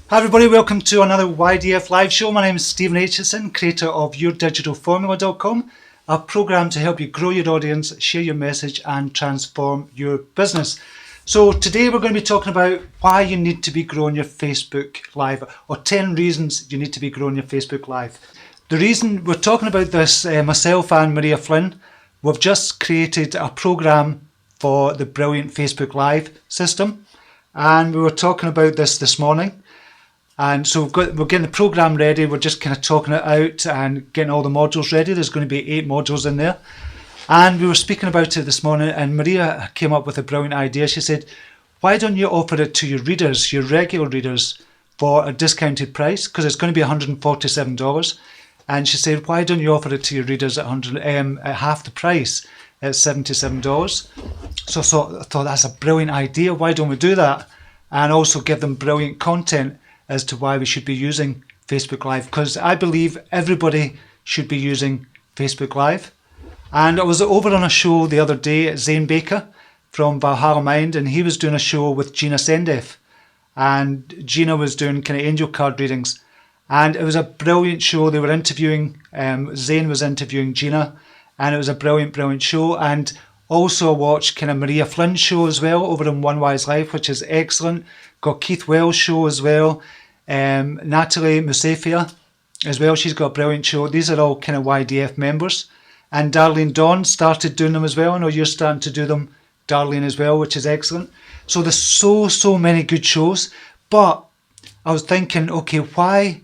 Hi everybody, welcome to another YDF Live show. My name is Stephen Aitchison, creator of YourDigitalFormula.com, a program to help you grow your audience, share your message and transform your business. So today we're going to be talking about why you need to be growing your Facebook Live, or 10 reasons you need to be growing your Facebook Live. The reason we're talking about this, myself and Maria Flynn, we've just created a program for the brilliant Facebook Live system, and we were talking about this morning. And so we're getting the program ready. We're just kind of talking it out and getting all the modules ready. There's going to be 8 modules in there. And we were speaking about it this morning, and Maria came up with a brilliant idea. She said, why don't you offer it to your readers, your regular readers, for a discounted price? Because it's going to be $147. And she said, why don't you offer it to your readers at half the price, at $77? So I thought that's a brilliant idea. Why don't we do that? And also give them brilliant content as to why we should be using Facebook Live, because I believe everybody should be using Facebook Live. And I was over on a show the other day at Zane Baker from Valhalla Mind, and he was doing a show with Gina Sendef, and Gina was doing kind of angel card readings, and it was a brilliant show. They were interviewing, Zane was interviewing Gina, and it was a brilliant show. And also I watched kind of Maria Flynn's show as well over on One Wise Life, which is excellent. Got Keith Wells' show as well. Natalie Musafia as well, she's got a brilliant show. These are all kind of YDF members. And Darlene Dawn started doing them as well. I know you're starting to do them, Darlene, as well, which is excellent. So there's so many good shows. But I was thinking, okay, why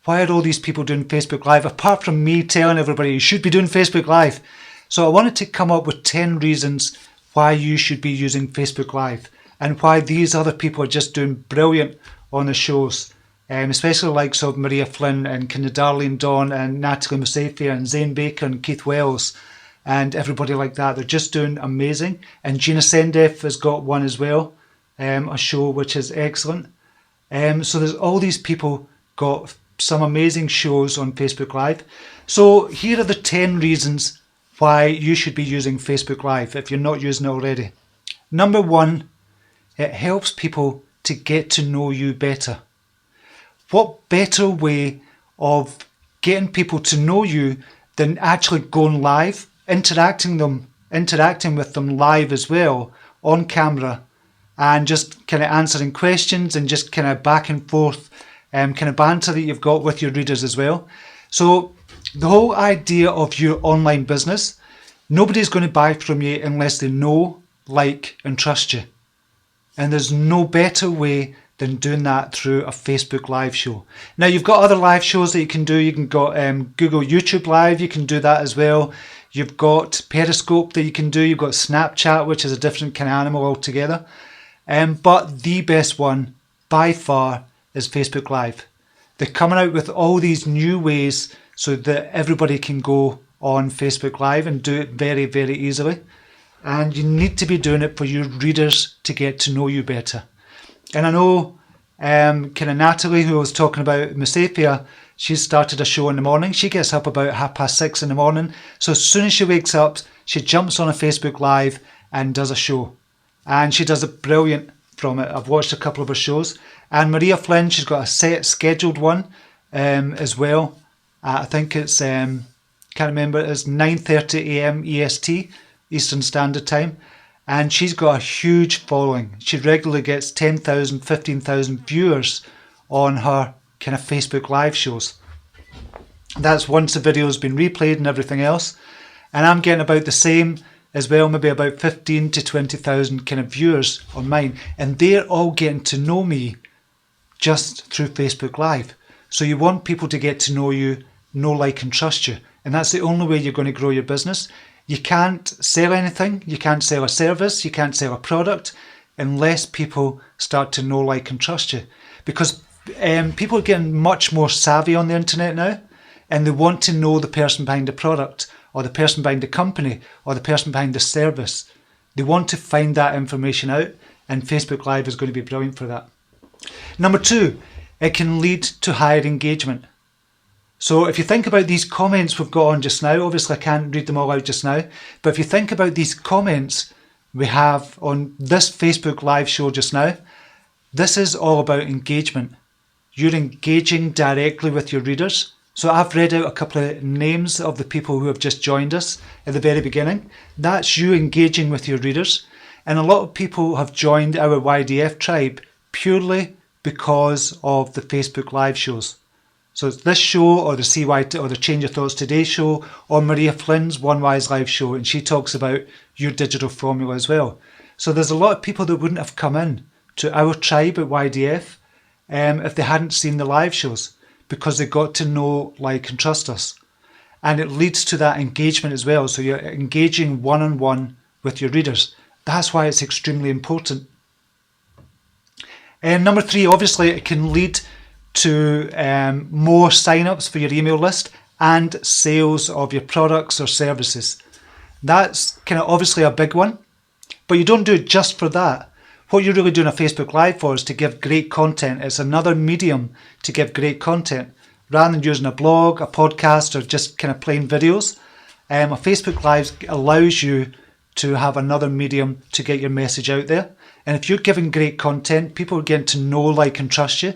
are all these people doing Facebook Live, apart from me telling everybody you should be doing Facebook Live? So I wanted to come up with 10 reasons why you should be using Facebook Live, and why these other people are just doing brilliant on the shows, especially the likes of Maria Flynn and kind of Darlene Dawn and Natalie Musafia and Zane Baker and Keith Wells and everybody like that. They're just doing amazing. And Gina Sendef has got one as well, a show which is excellent. So there's all these people got some amazing shows on Facebook Live. So here are the 10 reasons why you should be using Facebook Live if you're not using it already. Number 1, it helps people to get to know you better. What better way of getting people to know you than actually going live, interacting with them live as well, on camera, and just kind of answering questions and just kind of back and forth, kind of banter that you've got with your readers as well. So the whole idea of your online business, nobody's going to buy from you unless they know, like, and trust you. And there's no better way than doing that through a Facebook Live show. Now, you've got other live shows that you can do. You can go Google YouTube Live, you can do that as well. You've got Periscope that you can do. You've got Snapchat, which is a different kind of animal altogether. But the best one, by far, is Facebook Live. They're coming out with all these new ways so that everybody can go on Facebook Live and do it very, very easily. And you need to be doing it for your readers to get to know you better. And I know kind of Natalie, who I was talking about, Musafia, she's started a show in the morning. She gets up about 6:30 in the morning. So as soon as she wakes up, she jumps on a Facebook Live and does a show. And she does it brilliant from it. I've watched a couple of her shows. And Maria Flynn, she's got a scheduled one as well. I think it's, can't remember, it's 9:30 a.m. EST, Eastern Standard Time. And she's got a huge following. She regularly gets 10,000, 15,000 viewers on her kind of Facebook Live shows. That's once the video's been replayed and everything else. And I'm getting about the same as well, maybe about 15 to 20,000 kind of viewers on mine. And they're all getting to know me just through Facebook Live. So you want people to get to know you, know, like, and trust you. And that's the only way you're going to grow your business. You can't sell anything, you can't sell a service, you can't sell a product unless people start to know, like, and trust you. Because people are getting much more savvy on the internet now, and they want to know the person behind the product, or the person behind the company, or the person behind the service. They want to find that information out, and Facebook Live is going to be brilliant for that. Number 2, it can lead to higher engagement. So if you think about these comments we've got on just now, obviously I can't read them all out just now, but if you think about these comments we have on this Facebook Live show just now, this is all about engagement. you're engaging directly with your readers. So I've read out a couple of names of the people who have just joined us at the very beginning. That's you engaging with your readers. And a lot of people have joined our YDF tribe purely because of the Facebook live shows. So it's this show, or the CY or the Change Your Thoughts Today show, or Maria Flynn's One Wise Live show, and she talks about your digital formula as well. So there's a lot of people that wouldn't have come in to our tribe at YDF if they hadn't seen the live shows, because they got to know, like, and trust us. And it leads to that engagement as well. So you're engaging one-on-one with your readers. That's why it's extremely important. And number 3, obviously, it can lead to more signups for your email list and sales of your products or services. That's kind of obviously a big one, but you don't do it just for that. What you're really doing a Facebook Live for is to give great content. It's another medium to give great content. Rather than using a blog, a podcast, or just kind of plain videos, a Facebook Live allows you to have another medium to get your message out there. And if you're giving great content, people are getting to know, like, and trust you,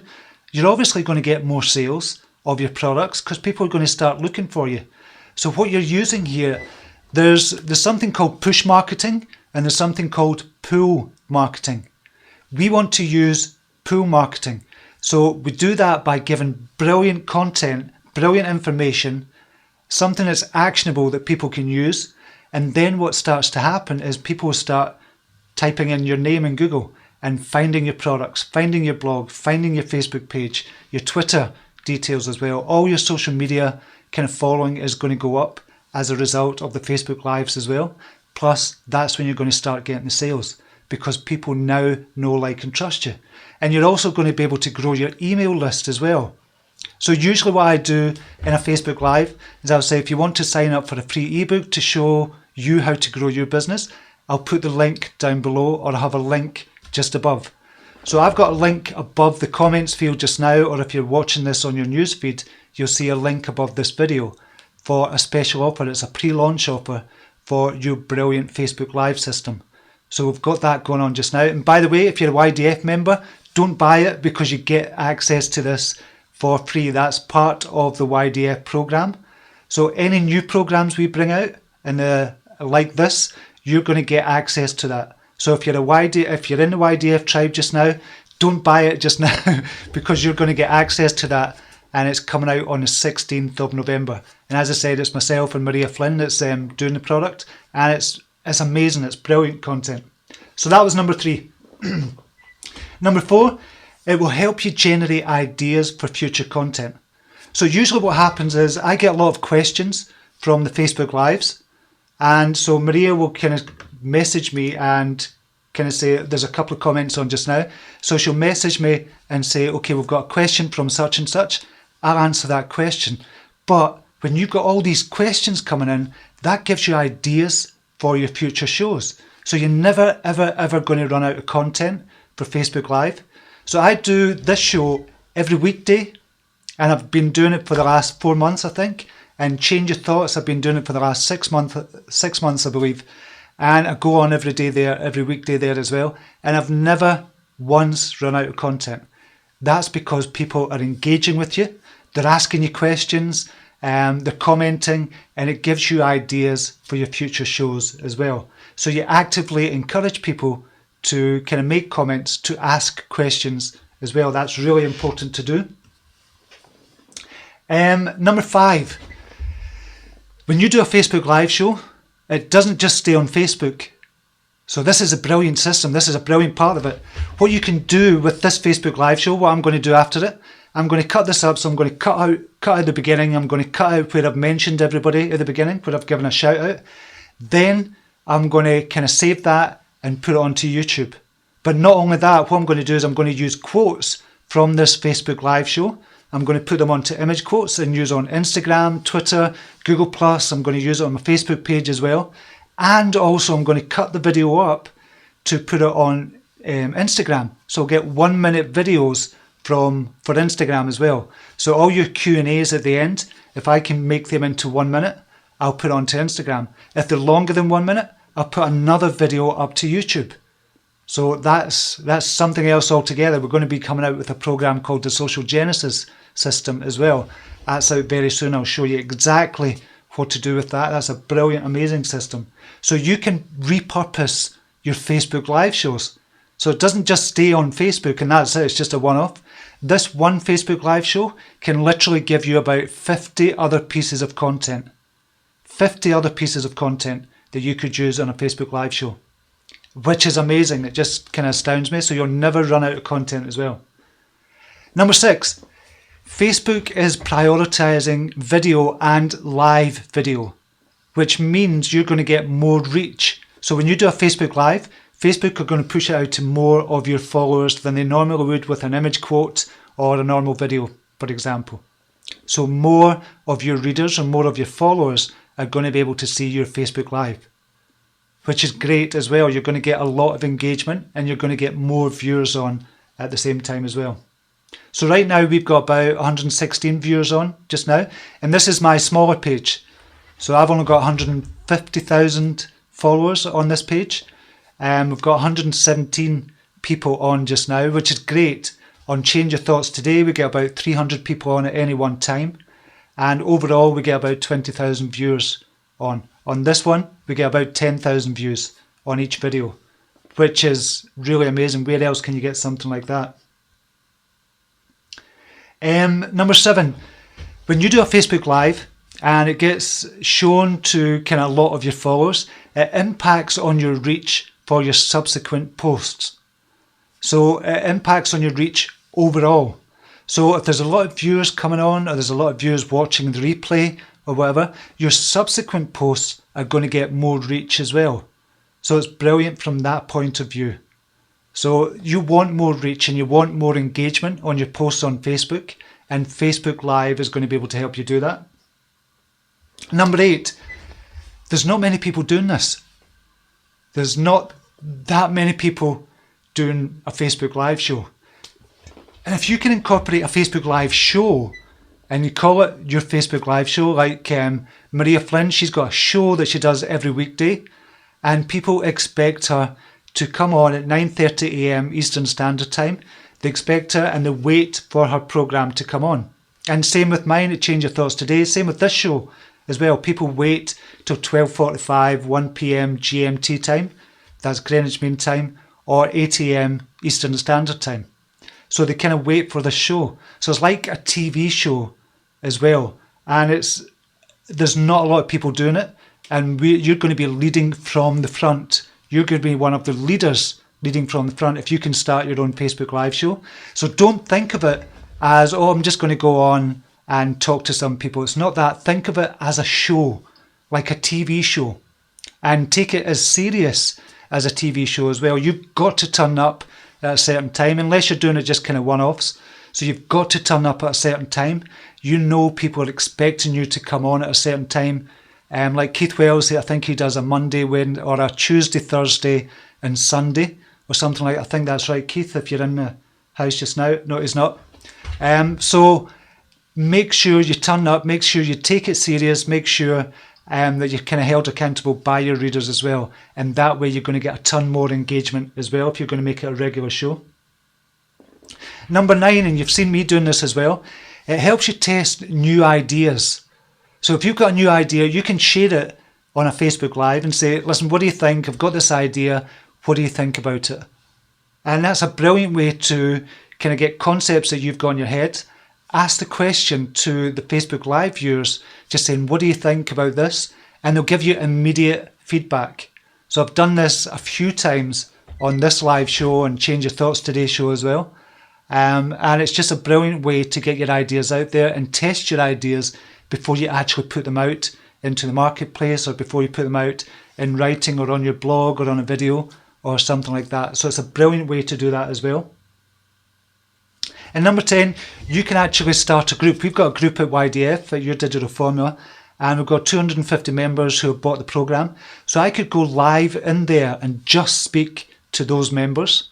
you're obviously going to get more sales of your products because people are going to start looking for you. So what you're using here, there's something called push marketing and there's something called pull marketing. We want to use pull marketing. So we do that by giving brilliant content, brilliant information, something that's actionable that people can use. And then what starts to happen is people start typing in your name in Google and finding your products, finding your blog, finding your Facebook page, your Twitter details as well. All your social media kind of following is going to go up as a result of the Facebook Lives as well. Plus, that's when you're going to start getting the sales because people now know, like, and trust you. And you're also going to be able to grow your email list as well. So usually what I do in a Facebook Live is I'll say, if you want to sign up for a free ebook to show you how to grow your business, I'll put the link down below, or I'll have a link just above. So I've got a link above the comments field just now, or if you're watching this on your newsfeed, you'll see a link above this video for a special offer. It's a pre-launch offer for your brilliant Facebook Live system. So we've got that going on just now. And by the way, if you're a YDF member, don't buy it because you get access to this for free. That's part of the YDF program. So any new programs we bring out and like this, you're going to get access to that. So if you're in the YDF tribe just now, don't buy it just now because you're going to get access to that, and it's coming out on the 16th of November. And as I said, it's myself and Maria Flynn that's doing the product, and it's amazing. It's brilliant content. So that was number 3. Number 4, it will help you generate ideas for future content. So usually what happens is I get a lot of questions from the Facebook Lives, and so Maria will kind of message me and kind of say, there's a couple of comments on just now. So she'll message me and say, okay, we've got a question from such and such. I'll answer that question. But when you've got all these questions coming in, that gives you ideas for your future shows. So you're never, ever, ever going to run out of content for Facebook Live. So I do this show every weekday, and I've been doing it for the last 4 months, I think. And Change Your Thoughts, I've been doing it for the last 6 months, I believe. And I go on every day there, every weekday there as well. And I've never once run out of content. That's because people are engaging with you. They're asking you questions, they're commenting, and it gives you ideas for your future shows as well. So you actively encourage people to kind of make comments, to ask questions as well. That's really important to do. Number 5, when you do a Facebook Live show, it doesn't just stay on Facebook. So this is a brilliant system. This is a brilliant part of it. What you can do with this Facebook Live show, what I'm going to do after it, I'm going to cut this up. So I'm going to cut out the beginning. I'm going to cut out where I've mentioned everybody at the beginning, where I've given a shout out. Then I'm going to kind of save that and put it onto YouTube. But not only that, what I'm going to do is I'm going to use quotes from this Facebook Live show. I'm going to put them onto image quotes and use on Instagram, Twitter, Google+. I'm going to use it on my Facebook page as well. And also I'm going to cut the video up to put it on Instagram. So I'll get 1 minute videos for Instagram as well. So all your Q&As at the end, if I can make them into 1 minute, I'll put it onto Instagram. If they're longer than 1 minute, I'll put another video up to YouTube. So that's something else altogether. We're going to be coming out with a program called the Social Genesis system as well. That's out very soon. I'll show you exactly what to do with that. That's a brilliant, amazing system. So you can repurpose your Facebook Live shows. So it doesn't just stay on Facebook and that's it, it's just a one-off. This one Facebook Live show can literally give you about 50 other pieces of content. 50 other pieces of content that you could use on a Facebook Live show, which is amazing. It just kind of astounds me. So you'll never run out of content as well. Number 6, Facebook is prioritizing video and live video, which means you're going to get more reach. So when you do a Facebook Live, Facebook are going to push it out to more of your followers than they normally would with an image quote or a normal video, for example. So more of your readers or more of your followers are going to be able to see your Facebook Live, which is great as well. You're going to get a lot of engagement and you're going to get more viewers on at the same time as well. So right now we've got about 116 viewers on just now, and this is my smaller page. So I've only got 150,000 followers on this page. We've got 117 people on just now, which is great. On Change Your Thoughts Today, we get about 300 people on at any one time. And overall, we get about 20,000 viewers on. On this one, we get about 10,000 views on each video, which is really amazing. Where else can you get something like that? Number 7, when you do a Facebook Live and it gets shown to kind of a lot of your followers, it impacts on your reach for your subsequent posts. So it impacts on your reach overall. So if there's a lot of viewers coming on or there's a lot of viewers watching the replay or whatever, your subsequent posts are going to get more reach as well. So it's brilliant from that point of view. So you want more reach and you want more engagement on your posts on Facebook, and Facebook Live is going to be able to help you do that. Number 8, there's not many people doing this. There's not that many people doing a Facebook Live show. And if you can incorporate a Facebook Live show and you call it your Facebook Live show, like Maria Flynn, she's got a show that she does every weekday, and people expect her to come on at 9:30 a.m. Eastern Standard Time. They expect her and they wait for her program to come on. And same with mine at Change Your Thoughts Today, same with this show as well. People wait till 12:45, 1 p.m. GMT time, that's Greenwich Mean Time, or 8 a.m. Eastern Standard Time. So they kind of wait for the show. So it's like a TV show as well. And there's not a lot of people doing it. And you're going to be leading from the front. You're going to be one of the leaders leading from the front if you can start your own Facebook Live show. So don't think of it as, oh, I'm just going to go on and talk to some people. It's not that. Think of it as a show, like a TV show. And take it as serious as a TV show as well. You've got to turn up at a certain time, unless you're doing it just kind of one-offs. So you've got to turn up at a certain time. You know people are expecting you to come on at a certain time. Like Keith Wells, I think he does a Monday, or a Tuesday, Thursday and Sunday or something like that. I think that's right, Keith, if you're in the house just now. No, he's not. So make sure you turn up, make sure you take it serious, make sure that you're kind of held accountable by your readers as well. And that way you're going to get a ton more engagement as well if you're going to make it a regular show. Number 9, and you've seen me doing this as well, it helps you test new ideas. So if you've got a new idea, you can share it on a Facebook Live and say, listen, what do you think? I've got this idea. What do you think about it? And that's a brilliant way to kind of get concepts that you've got in your head. Ask the question to the Facebook Live viewers, just saying, what do you think about this? And they'll give you immediate feedback. So I've done this a few times on this live show and Change Your Thoughts Today show as well. And it's just a brilliant way to get your ideas out there and test your ideas before you actually put them out into the marketplace, or before you put them out in writing or on your blog or on a video or something like that. So it's a brilliant way to do that as well. And number 10, you can actually start a group. We've got a group at YDF, at Your Digital Formula, and we've got 250 members who have bought the program. So I could go live in there and just speak to those members.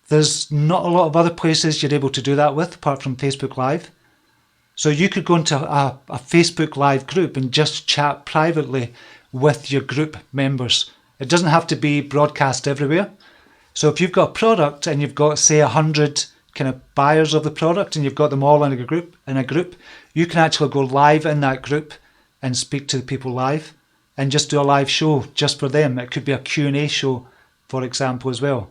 There's not a lot of other places you're able to do that with, apart from Facebook Live. So you could go into a Facebook Live group and just chat privately with your group members. It doesn't have to be broadcast everywhere. So if you've got a product and you've got, say, 100 kind of buyers of the product and you've got them all in a group, you can actually go live in that group and speak to the people live and just do a live show just for them. It could be a Q&A show, for example, as well.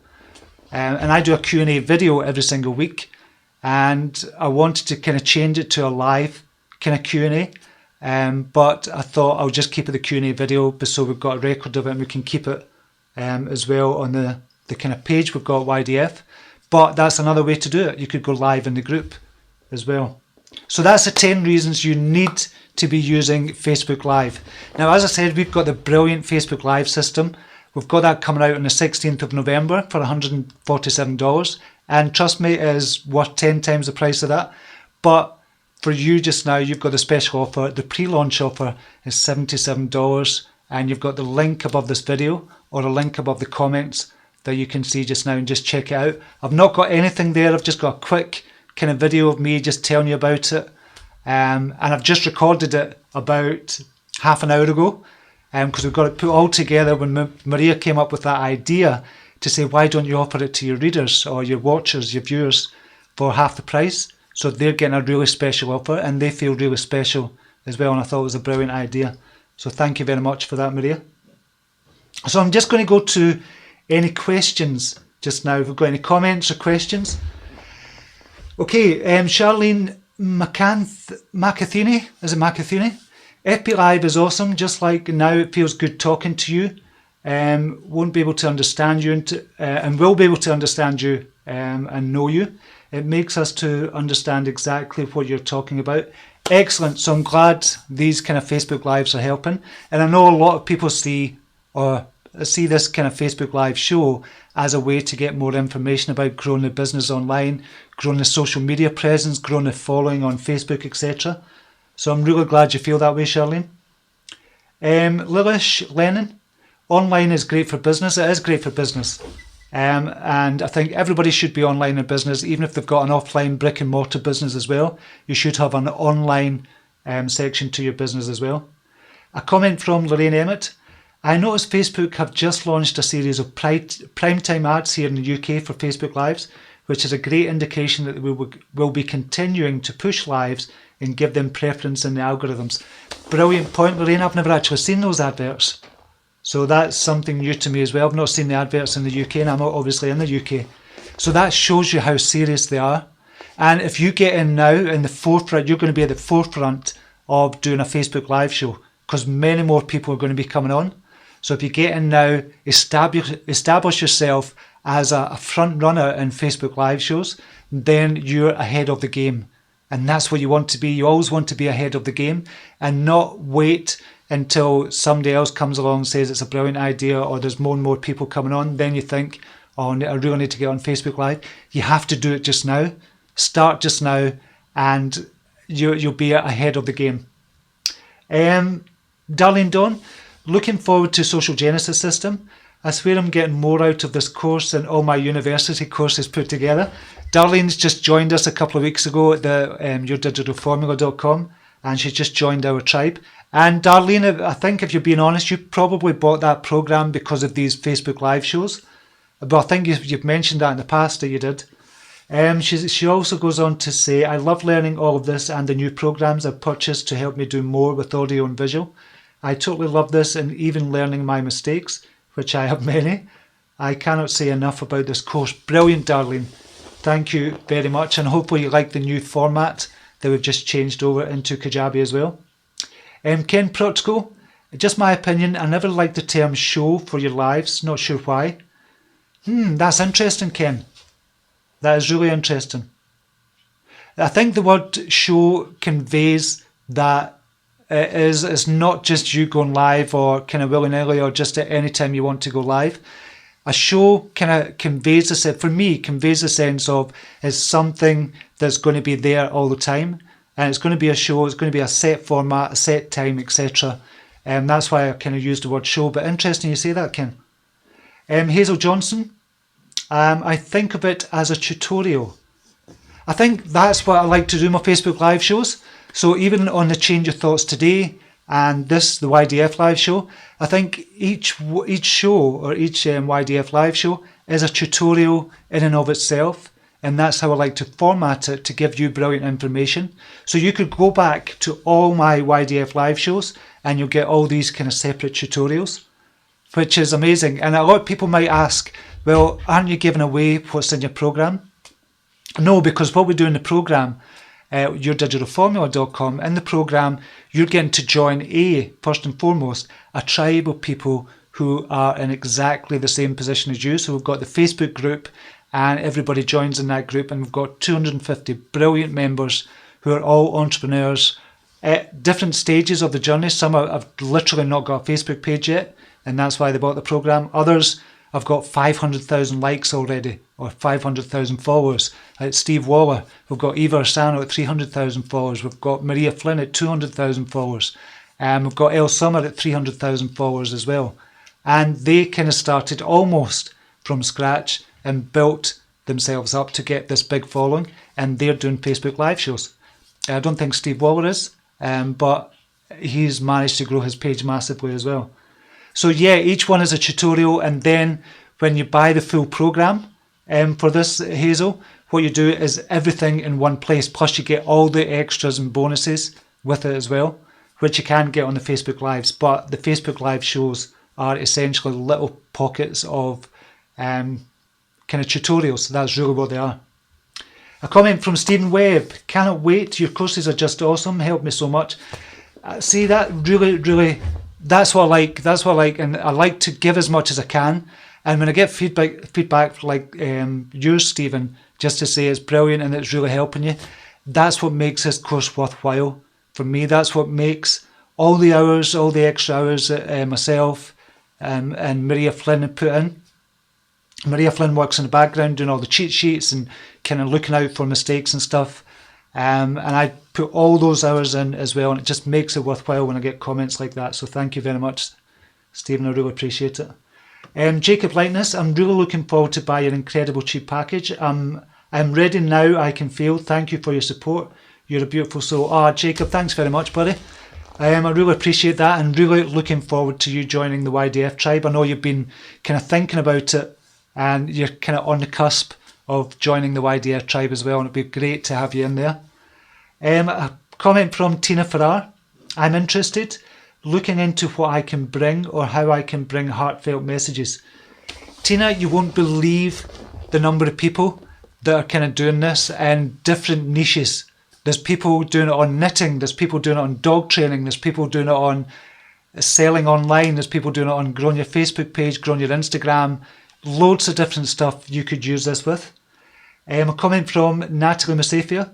And I do a Q&A video every single week, and I wanted to kind of change it to a live kind of Q&A, but I thought I'll just keep it the Q&A video so we've got a record of it and we can keep it as well on the kind of page we've got YDF. But that's another way to do it. You could go live in the group as well. So that's the 10 reasons you need to be using Facebook Live. Now, as I said, we've got the brilliant Facebook Live system. We've got that coming out on the 16th of November for $147. And trust me, it is worth 10 times the price of that. But for you just now, you've got the special offer. The pre-launch offer is $77. And you've got the link above this video or a link above the comments that you can see just now and just check it out. I've not got anything there. I've just got a quick kind of video of me just telling you about it. And I've just recorded it about half an hour ago because we've got it put all together when Maria came up with that idea to say, why don't you offer it to your readers or your watchers, your viewers for half the price? So they're getting a really special offer and they feel really special as well. And I thought it was a brilliant idea. So thank you very much for that, Maria. So I'm just going to go to any questions just now. If we've got any comments or questions. Okay, Charlene McAtheny, is it McAtheny? FB Live is awesome, just like now it feels good talking to you. Won't be able to understand you and will be able to understand you and know you. It makes us to understand exactly what you're talking about. Excellent, so I'm glad these kind of Facebook Lives are helping. And I know a lot of people see this kind of Facebook Live show as a way to get more information about growing the business online, growing the social media presence, growing the following on Facebook, etc. So I'm really glad you feel that way, Charlene. Lilish Lennon, online is great for business. It is great for business. And I think everybody should be online in business, even if they've got an offline brick and mortar business as well. You should have an online section to your business as well. A comment from Lorraine Emmett. I noticed Facebook have just launched a series of primetime ads here in the UK for Facebook Lives, which is a great indication that we will be continuing to push lives and give them preference in the algorithms. Brilliant point, Lorraine. I've never actually seen those adverts. So that's something new to me as well. I've not seen the adverts in the UK and I'm obviously in the UK. So that shows you how serious they are. And if you get in now in the forefront, you're going to be at the forefront of doing a Facebook Live show because many more people are going to be coming on. So if you get in now, establish yourself as a front runner in Facebook Live shows, then you're ahead of the game. And that's what you want to be. You always want to be ahead of the game and not wait until somebody else comes along and says it's a brilliant idea or there's more and more people coming on. Then you think, oh, I really need to get on Facebook Live. You have to do it just now. Start just now and you'll be ahead of the game. Darlene Dawn, looking forward to Social Genesis System. I swear I'm getting more out of this course than all my university courses put together. Darlene's just joined us a couple of weeks ago at the yourdigitalformula.com and she's just joined our tribe. And Darlene, I think if you're being honest, you probably bought that program because of these Facebook Live shows. But I think you've mentioned that in the past that you did. She also goes on to say, I love learning all of this and the new programs I've purchased to help me do more with audio and visual. I totally love this and even learning my mistakes, which I have many. I cannot say enough about this course. Brilliant, Darlene. Thank you very much. And hopefully you like the new format that we've just changed over into Kajabi as well. Ken Protko, just my opinion, I never like the term show for your lives. Not sure why. That's interesting, Ken. That is really interesting. I think the word show conveys that it's not just you going live or kind of willy-nilly or just at any time you want to go live. A show kind of conveys the sense of it's something that's going to be there all the time. And it's going to be a show, it's going to be a set format, a set time, etc. And that's why I kind of used the word show. But interesting you say that, Ken. Hazel Johnson, I think of it as a tutorial. I think that's what I like to do my Facebook Live shows. So even on the Change Your Thoughts Today, and this, the YDF Live show. I think each show, or each YDF Live show, is a tutorial in and of itself, and that's how I like to format it to give you brilliant information. So you could go back to all my YDF Live shows and you'll get all these kind of separate tutorials, which is amazing. And a lot of people might ask, well, aren't you giving away what's in your program? No, because what we do in the program, yourdigitalformula.com, in the program, you're getting to join first and foremost, a tribe of people who are in exactly the same position as you. So we've got the Facebook group, and everybody joins in that group, and we've got 250 brilliant members who are all entrepreneurs at different stages of the journey. Some have literally not got a Facebook page yet, and that's why they bought the program. Others have got 500,000 likes already, or 500,000 followers. Like Steve Waller, we've got Eva Arsano at 300,000 followers. We've got Maria Flynn at 200,000 followers. We've got Elle Summer at 300,000 followers as well. And they kind of started almost from scratch and built themselves up to get this big following, and they're doing Facebook Live shows. I don't think Steve Waller is, but he's managed to grow his page massively as well. So yeah, each one is a tutorial, and then when you buy the full program for this, Hazel, what you do is everything in one place, plus you get all the extras and bonuses with it as well, which you can get on the Facebook Lives. But the Facebook Live shows are essentially little pockets of kind of tutorials. So that's really what they are. A comment from Stephen Webb: cannot wait, your courses are just awesome, help me so much. See, that really, that's what I like. That's what I like, and I like to give as much as I can. And when I get feedback like yours, Stephen, just to say it's brilliant and it's really helping you, that's what makes this course worthwhile for me. That's what makes all the hours, all the extra hours that myself and Maria Flynn have put in. Maria Flynn works in the background doing all the cheat sheets and kind of looking out for mistakes and stuff. And I put all those hours in as well, and it just makes it worthwhile when I get comments like that. So thank you very much, Stephen. I really appreciate it. Jacob Lightness: I'm really looking forward to buy your incredible cheap package. I'm ready now, I can feel. Thank you for your support. You're a beautiful soul. Jacob, thanks very much, buddy. I really appreciate that, and really looking forward to you joining the YDF Tribe. I know you've been kind of thinking about it, and you're kind of on the cusp of joining the YDF Tribe as well, and it'd be great to have you in there. A comment from Tina Farrar: I'm interested, looking into what I can bring or how I can bring heartfelt messages. Tina, you won't believe the number of people that are kind of doing this in different niches. There's people doing it on knitting, there's people doing it on dog training, there's people doing it on selling online, there's people doing it on growing your Facebook page, growing your Instagram, loads of different stuff you could use this with. A comment from Natalie Masafia: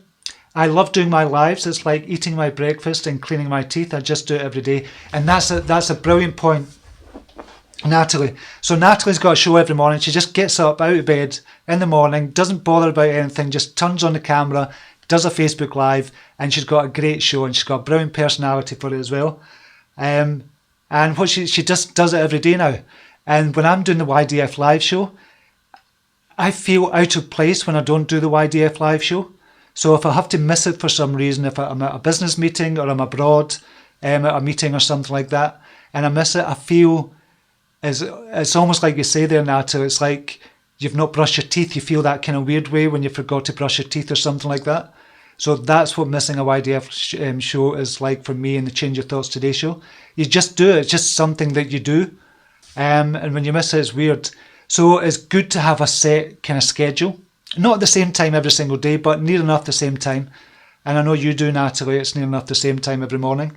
I love doing my lives. It's like eating my breakfast and cleaning my teeth. I just do it every day. And that's a brilliant point, Natalie. So Natalie's got a show every morning. She just gets up out of bed in the morning, doesn't bother about anything, just turns on the camera, does a Facebook Live, and she's got a great show, and she's got a brilliant personality for it as well. And what she just does it every day now. And when I'm doing the YDF Live show, I feel out of place when I don't do the YDF Live show. So if I have to miss it for some reason, if I'm at a business meeting or I'm abroad at a meeting or something like that, and I miss it, I feel it's almost like you say there, Natalie, it's like you've not brushed your teeth. You feel that kind of weird way when you forgot to brush your teeth or something like that. So that's what missing a YDF show is like for me in the Change Your Thoughts Today show. You just do it. It's just something that you do. And when you miss it, it's weird. So it's good to have a set kind of schedule. Not at the same time every single day, but near enough the same time. And I know you do, Natalie, it's near enough the same time every morning.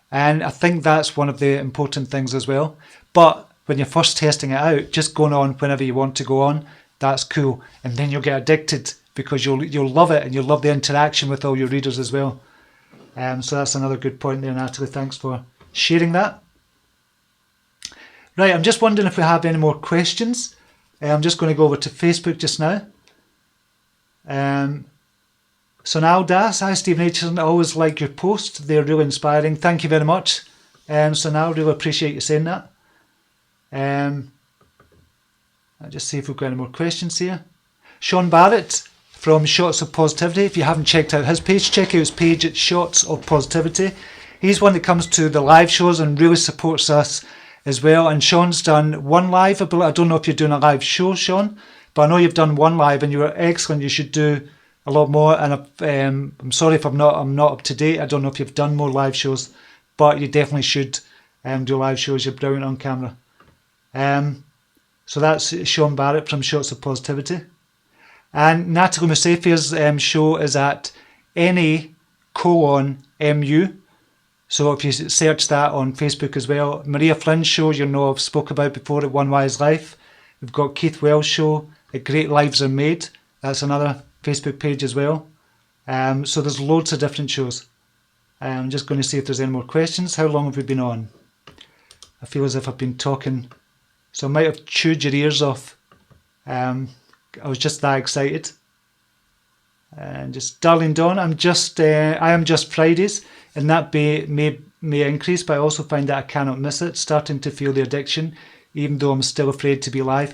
And I think that's one of the important things as well. But when you're first testing it out, just going on whenever you want to go on, that's cool. And then you'll get addicted because you'll love it, and you'll love the interaction with all your readers as well. So that's another good point there, Natalie. Thanks for sharing that. Right, I'm just wondering if we have any more questions. I'm just going to go over to Facebook just now. Sonal Das: hi Stephen Aitchison, I always like your posts, they're really inspiring. Thank you very much. Sonal, really appreciate you saying that. I'll just see if we've got any more questions here. Sean Barrett from Shots of Positivity: if you haven't checked out his page, check out his page at Shots of Positivity. He's one that comes to the live shows and really supports us as well. And Sean's done one live. I don't know if you're doing a live show, Sean, but I know you've done one live and you were excellent. You should do a lot more. And I'm sorry if I'm not up to date. I don't know if you've done more live shows, but you definitely should do live shows. You're brilliant on camera. So that's Sean Barrett from Shots of Positivity. And Natalie Musafir's show is at NA:MU. So if you search that on Facebook as well. Maria Flynn's show, you know I've spoke about before at YDFLive. We've got Keith Wells' show, at Great Lives Are Made. That's another Facebook page as well. So there's loads of different shows. I'm just going to see if there's any more questions. How long have we been on? I feel as if I've been talking, so I might have chewed your ears off. I was just that excited. And just Darling Dawn, I am just Fridays, and that may increase, but I also find that I cannot miss it. Starting to feel the addiction, even though I'm still afraid to be live.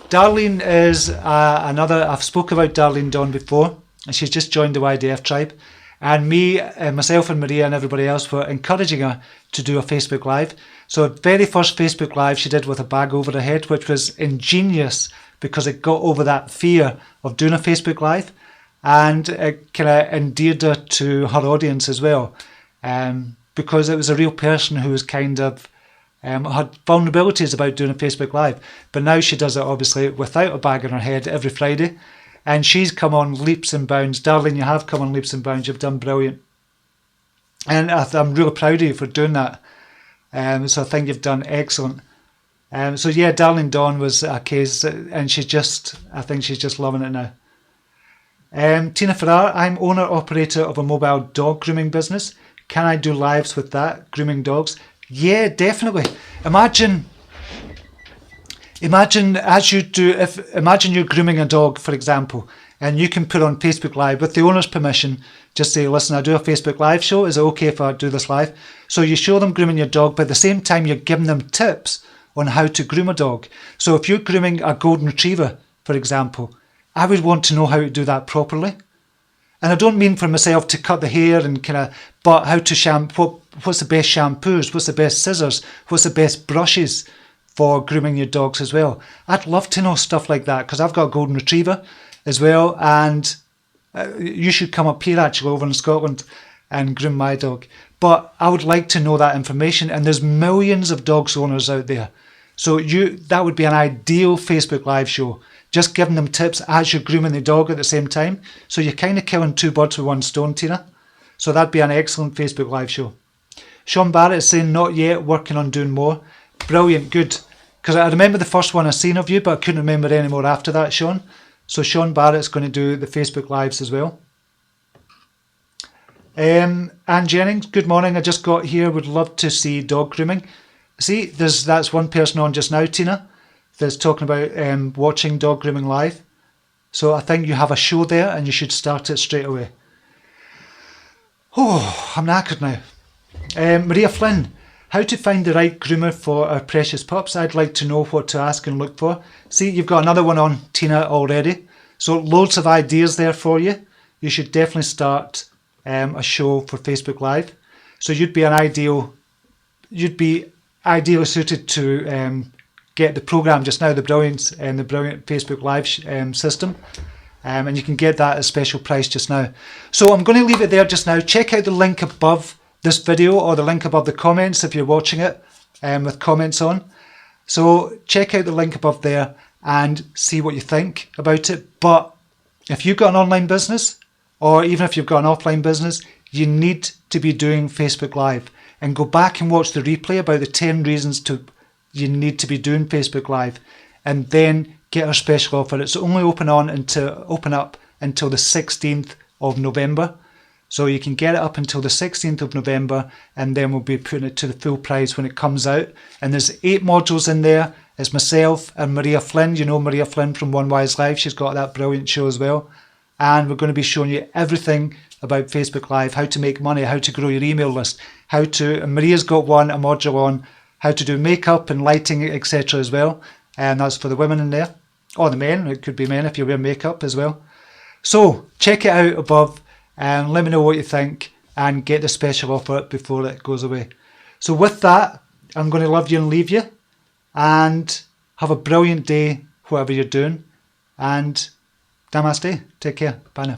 Darlene is another. I've spoke about Darlene Dawn before, and she's just joined the YDF Tribe. And myself and Maria and everybody else were encouraging her to do a Facebook Live. So the very first Facebook Live she did with a bag over her head, which was ingenious because it got over that fear of doing a Facebook Live. And it kind of endeared her to her audience as well, because it was a real person who was kind of had vulnerabilities about doing a Facebook Live. But now she does it obviously without a bag on her head every Friday, and she's come on leaps and bounds. Darling, you have come on leaps and bounds. You've done brilliant, and I'm really proud of you for doing that. So I think you've done excellent. So yeah, Darling Dawn was a case, and I think she's just loving it now. Tina Farrar, I'm owner-operator of a mobile dog grooming business. Can I do lives with that, grooming dogs? Yeah, definitely. Imagine you're grooming a dog, for example, and you can put on Facebook Live with the owner's permission. Just say, listen, I do a Facebook Live show. Is it okay if I do this live? So you show them grooming your dog, but at the same time, you're giving them tips on how to groom a dog. So if you're grooming a golden retriever, for example, I would want to know how to do that properly. And I don't mean for myself to cut the hair and but how to shampoo, what's the best shampoos, what's the best scissors, what's the best brushes for grooming your dogs as well. I'd love to know stuff like that because I've got a golden retriever as well, and you should come up here actually over in Scotland and groom my dog. But I would like to know that information, and there's millions of dogs owners out there. So that would be an ideal Facebook Live show. Just giving them tips as you're grooming the dog at the same time. So you're kind of killing two birds with one stone, Tina. So that'd be an excellent Facebook Live show. Sean Barrett is saying, not yet, working on doing more. Brilliant, good. Because I remember the first one I seen of you, but I couldn't remember any more after that, Sean. So Sean Barrett's going to do the Facebook Lives as well. Anne Jennings, good morning. I just got here, would love to see dog grooming. See, that's one person on just now, Tina, that's talking about watching dog grooming live. So I think you have a show there and you should start it straight away. Oh, I'm knackered now. Maria Flynn, how to find the right groomer for our precious pups. I'd like to know what to ask and look for. See, you've got another one on, Tina, already. So loads of ideas there for you. You should definitely start a show for Facebook Live. So you'd be ideally suited to get the program just now, the brilliant Facebook Live system, and you can get that at a special price just now. So I'm going to leave it there just now. Check out the link above this video or the link above the comments if you're watching it with comments on. So check out the link above there and see what you think about it. But if you've got an online business, or even if you've got an offline business, you need to be doing Facebook Live. And go back and watch the replay about the 10 reasons you need to be doing Facebook Live, and then get our special offer. It's only open up until the 16th of November. So you can get it up until the 16th of November, and then we'll be putting it to the full price when it comes out. And there's 8 modules in there. It's myself and Maria Flynn. You know Maria Flynn from YDFLive. She's got that brilliant show as well. And we're going to be showing you everything about Facebook Live, how to make money, how to grow your email list, and Maria's got a module on how to do makeup and lighting, etc. as well. And that's for the women in there, or the men. It could be men if you wear makeup as well. So check it out above and let me know what you think. and get the special offer before it goes away. So with that, I'm going to love you and leave you, and have a brilliant day, whatever you're doing, and namaste. Take care. Bye now.